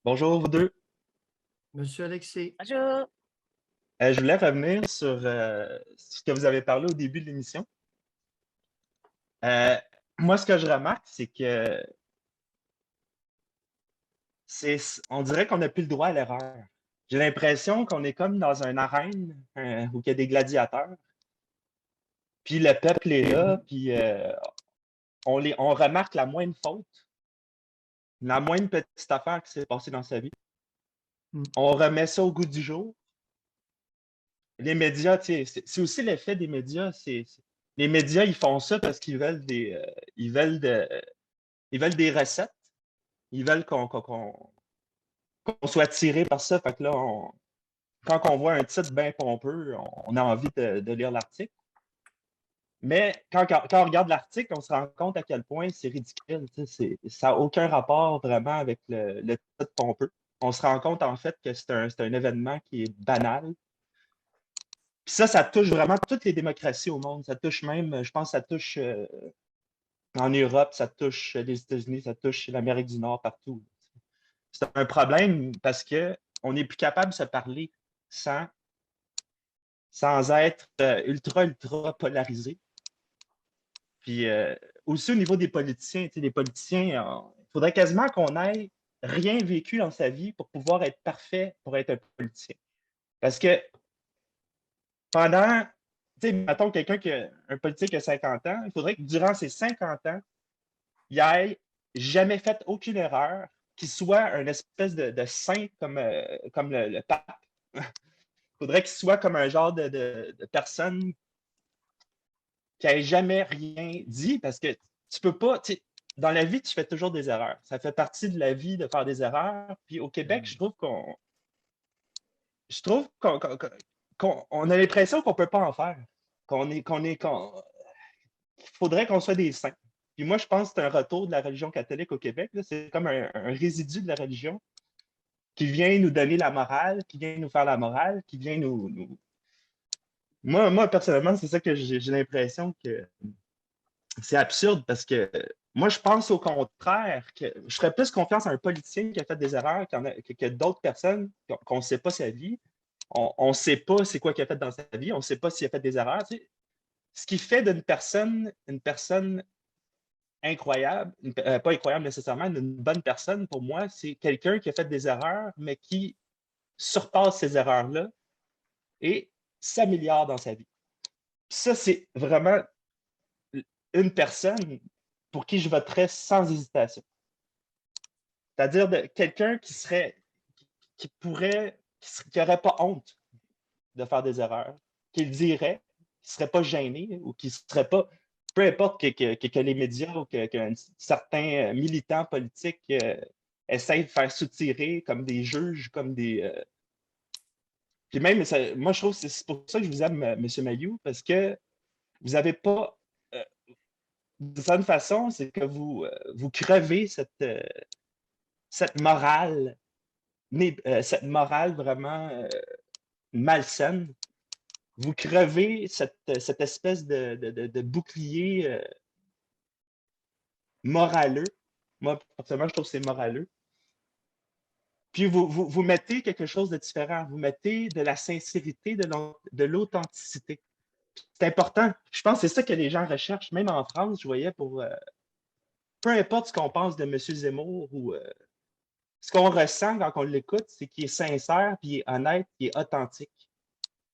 Bonjour vous deux. Monsieur Alexis. Bonjour. Je voulais revenir sur ce que vous avez parlé au début de l'émission. Euh, Moi, ce que je remarque, c'est que c'est, on dirait qu'on n'a plus le droit à l'erreur. J'ai l'impression qu'on est comme dans une arène où il y a des gladiateurs, puis le peuple est là, puis on remarque la moindre faute, la moindre petite affaire qui s'est passée dans sa vie. On remet ça au goût du jour. Les médias, tu sais, c'est aussi l'effet des médias. Les médias, ils font ça parce qu'ils veulent ils veulent des recettes. Ils veulent qu'on soit attiré par ça. Fait que là, quand on voit un titre bien pompeux, on a envie de lire l'article. Mais quand on regarde l'article, on se rend compte à quel point c'est ridicule. Tu sais, ça n'a aucun rapport vraiment avec le titre pompeux. On se rend compte en fait que c'est un événement qui est banal. Puis ça touche vraiment toutes les démocraties au monde. Ça touche même, je pense, ça touche en Europe, ça touche les États-Unis, ça touche l'Amérique du Nord, partout. C'est un problème parce qu'on n'est plus capable de se parler sans, sans être ultra polarisé. Puis aussi au niveau des politiciens, tu sais, les politiciens, il faudrait quasiment qu'on ait rien vécu dans sa vie pour pouvoir être parfait pour être un politicien. Parce que pendant, tu sais, mettons un politicien qui a 50 ans, il faudrait que durant ces 50 ans, il ait jamais fait aucune erreur, qu'il soit une espèce de saint comme le pape. Il faudrait qu'il soit comme un genre de personne qui n'ait jamais rien dit parce que tu peux pas, tu sais, dans la vie, tu fais toujours des erreurs. Ça fait partie de la vie de faire des erreurs. Puis au Québec, je trouve qu'on a l'impression qu'on ne peut pas en faire. Il faudrait qu'on soit des saints. Puis moi, je pense que c'est un retour de la religion catholique au Québec. C'est comme un résidu de la religion qui vient nous donner la morale, qui vient nous faire la morale, qui vient Moi, personnellement, c'est ça que j'ai l'impression que c'est absurde parce que moi, je pense au contraire que je ferais plus confiance à un politicien qui a fait des erreurs que d'autres personnes qu'on ne sait pas sa vie. On ne sait pas c'est quoi qu'il a fait dans sa vie. On ne sait pas s'il a fait des erreurs. Tu sais. Ce qui fait d'une personne une personne incroyable, pas incroyable nécessairement, une bonne personne pour moi, c'est quelqu'un qui a fait des erreurs, mais qui surpasse ces erreurs-là et s'améliore dans sa vie. Ça, c'est vraiment une personne pour qui je voterais sans hésitation. C'est-à-dire quelqu'un qui pourrait, qui n'aurait pas honte de faire des erreurs, qui le dirait, qui ne serait pas gêné ou qui ne serait pas, peu importe que les médias ou que certains militants politiques essayent de faire soutirer comme des juges, comme des. Puis même, moi, je trouve que c'est pour ça que je vous aime, M. Mayou, parce que vous n'avez pas. De certaine façon, c'est que vous crevez cette morale, cette morale vraiment malsaine. Vous crevez cette espèce de bouclier moraleux. Moi, personnellement, je trouve que c'est moraleux. Puis vous mettez quelque chose de différent. Vous mettez de la sincérité, de l'authenticité. C'est important. Je pense que c'est ça que les gens recherchent. Même en France, je voyais pour peu importe ce qu'on pense de M. Zemmour ou ce qu'on ressent quand on l'écoute, c'est qu'il est sincère, puis il est honnête, puis il est authentique.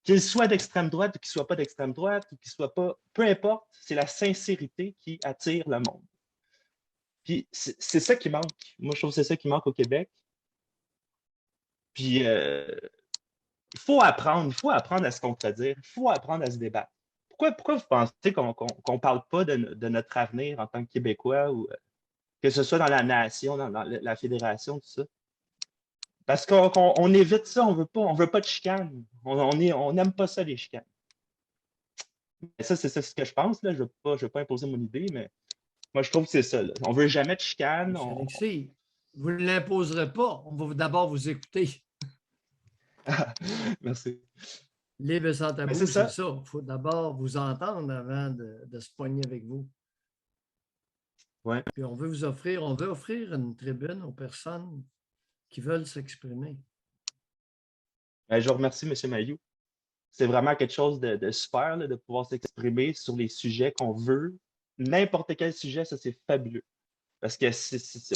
Qu'il soit d'extrême droite ou qu'il ne soit pas d'extrême droite, ou qu'il soit pas. Peu importe, c'est la sincérité qui attire le monde. Puis c'est ça qui manque. Moi, je trouve que c'est ça qui manque au Québec. Puis il faut apprendre à se contredire, il faut apprendre à se débattre. Pourquoi vous pensez qu'on parle pas de notre avenir en tant que Québécois ou que ce soit dans la nation, dans la fédération, tout ça? Parce qu'on évite ça, on veut pas de chicane. On n'aime pas ça, les chicanes. Mais ça, c'est ce que je pense. Là. Je veux pas imposer mon idée, mais moi, je trouve que c'est ça. Là. On veut jamais de chicane. Monsieur Alexis, vous ne l'imposerez pas. On va d'abord vous écouter. Merci. Libre et sans Mais tabou, c'est c'est ça. ça. Il faut d'abord vous entendre avant de se poigner avec vous. Ouais. Puis on veut offrir une tribune aux personnes qui veulent s'exprimer. Je vous remercie, M. Mailloux. C'est vraiment quelque chose de super là, de pouvoir s'exprimer sur les sujets qu'on veut. N'importe quel sujet, ça, c'est fabuleux. Parce que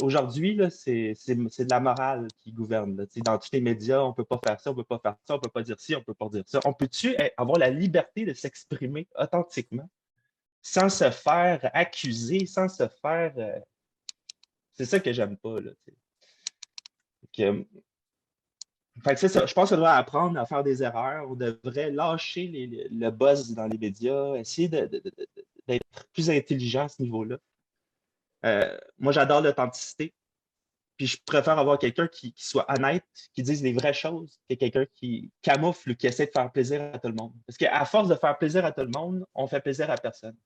aujourd'hui, là, c'est de la morale qui gouverne. Là. Dans tous les médias, on ne peut pas faire ça, on ne peut pas faire ça, on ne peut pas dire ci, on ne peut pas dire ça. On peut-tu avoir la liberté de s'exprimer authentiquement sans se faire accuser, sans se faire. C'est ça que j'aime pas. Là, fait que c'est ça. Je pense qu'on devrait apprendre à faire des erreurs. On devrait lâcher le buzz dans les médias, essayer d'être plus intelligent à ce niveau-là. Moi, j'adore l'authenticité. Puis je préfère avoir quelqu'un qui soit honnête, qui dise les vraies choses, que quelqu'un qui camoufle ou qui essaie de faire plaisir à tout le monde. Parce qu'à force de faire plaisir à tout le monde, on fait plaisir à personne.